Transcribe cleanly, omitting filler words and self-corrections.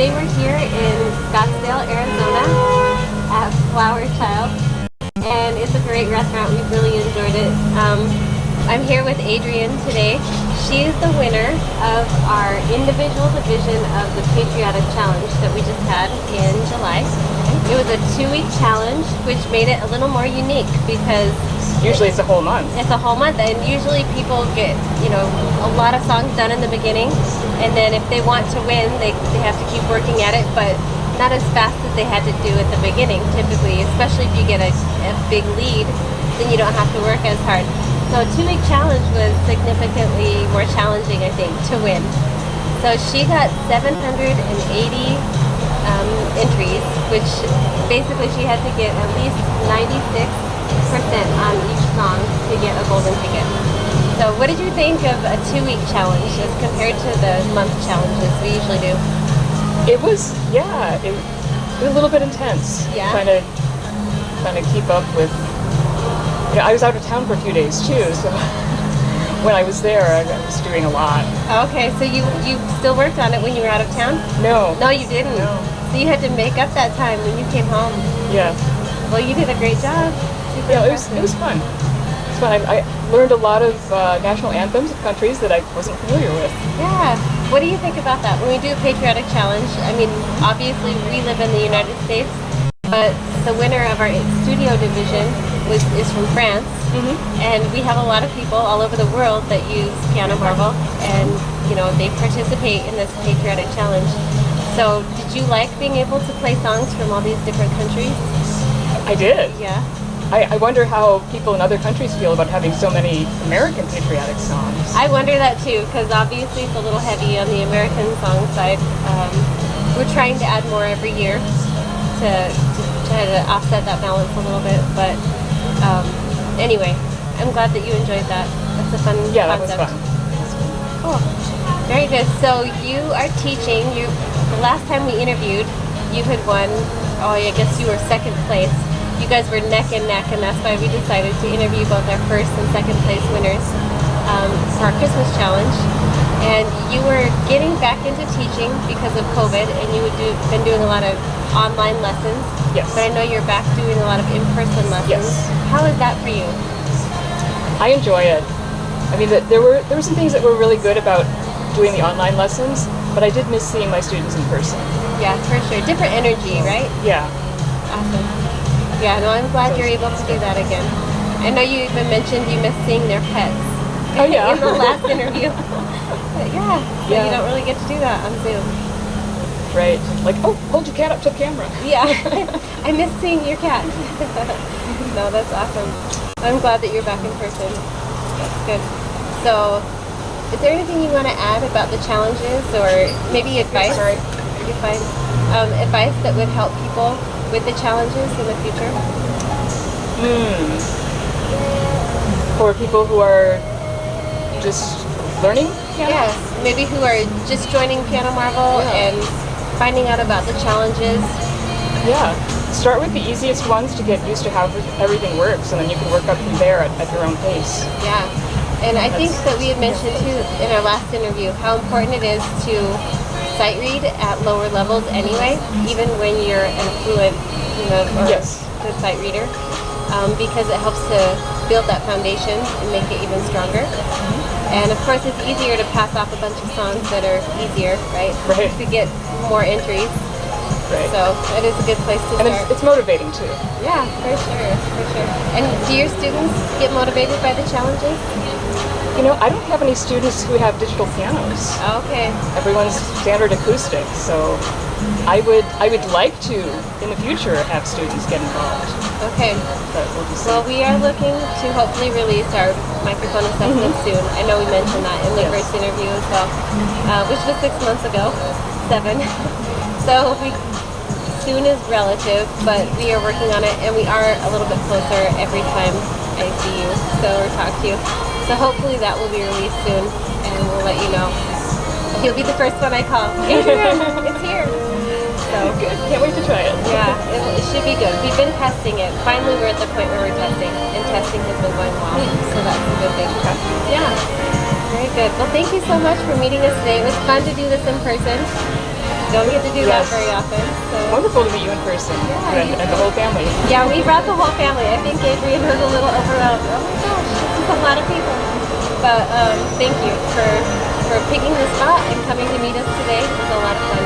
today we're here in Scottsdale, Arizona at Flower Child, and it's a great restaurant. We've really enjoyed it. I'm here with Adrienne today. She is the winner of our individual division of the Patriotic Challenge that we just had in July. It was a 2-week challenge, which made it a little more unique because usually it's a whole month. It's a whole month, and usually people get, a lot of songs done in the beginning, and then if they want to win, they have to keep working at it, but not as fast as they had to do at the beginning, typically, especially if you get a big lead, then you don't have to work as hard. So a 2-week challenge was significantly more challenging, I think, to win. So she got 780 entries, which basically she had to get at least 96% on each song to get a golden ticket. So what did you think of a 2-week challenge as compared to the month challenges we usually do? It was a little bit intense. Yeah. Trying to keep up with. I was out of town for a few days too, so when I was there, I was doing a lot. Okay, so you still worked on it when you were out of town? No. No, you didn't? No. So you had to make up that time when you came home? Yeah. Well, you did a great job. Yeah, it was fun. It's fun. I learned a lot of national anthems of countries that I wasn't familiar with. Yeah. What do you think about that? When we do a Patriotic Challenge, I mean, obviously we live in the United States, but the winner of our studio division is from France, and we have a lot of people all over the world that use Piano Marvel, and they participate in this Patriotic Challenge. So did you like being able to play songs from all these different countries? I did. Yeah. I wonder how people in other countries feel about having so many American patriotic songs. I wonder that too, because obviously it's a little heavy on the American song side. We're trying to add more every year to try to offset that balance a little bit, but anyway, I'm glad that you enjoyed that. That's a fun concept. Yeah, that was fun. Cool. Very good. So you are teaching. The last time we interviewed, you had won, I guess you were second place. You guys were neck and neck, and that's why we decided to interview both our first and second place winners for our Christmas challenge. And you were getting back into teaching because of COVID, and you had been doing a lot of online lessons. Yes. But I know you're back doing a lot of in-person lessons. Yes. How is that for you? I enjoy it. I mean, there were some things that were really good about doing the online lessons, but I did miss seeing my students in person. Yeah, for sure. Different energy, right? Yeah. Awesome. Yeah, no, I'm glad you're able to do that again. I know you even mentioned you miss seeing their pets. Oh, yeah. In the last interview. But so you don't really get to do that on Zoom. Right. Like, oh, hold your cat up to the camera. Yeah. I miss seeing your cat. No, that's awesome. I'm glad that you're back in person. That's good. So, is there anything you want to add about the challenges, or maybe advice? Sorry. You're fine. Advice that would help people with the challenges in the future? For people who are just learning piano? Yes, maybe who are just joining Piano Marvel and finding out about the challenges. Yeah. Start with the easiest ones to get used to how everything works, and then you can work up from there at your own pace. Yeah. And I think that we had mentioned too in our last interview how important it is to sight read at lower levels anyway, even when you're an fluent, good sight reader, because it helps to build that foundation and make it even stronger. And of course, it's easier to pass off a bunch of songs that are easier, right? Right. To get more entries. Right. So it is a good place to and start. it's motivating too. Yeah, for sure. And do your students get motivated by the challenges? I don't have any students who have digital pianos. Okay. Everyone's standard acoustic, so I would like to, in the future, have students get involved. Okay. But we'll just see. Well, we are looking to hopefully release our microphone assessment soon. I know we mentioned that in the first interview as well, which was 6 months ago, 7. So soon is relative, but we are working on it, and we are a little bit closer every time I see you or talk to you. So hopefully that will be released soon, and we'll let you know. You'll be the first one I call. Adrienne, it's here. So good. Can't wait to try it. Yeah, it should be good. We've been testing it. Finally, we're at the point where we're testing, and testing has been going well. So that's a good thing. Yeah. Very good. Well, thank you so much for meeting us today. It was fun to do this in person. Don't get to do that Yes. very often. So Wonderful to meet you in person, and the whole family. yeah, we brought the whole family. I think Adrienne was a little overwhelmed. Oh my gosh, this is a lot of people. But thank you for picking the spot and coming to meet us today. It was a lot of fun.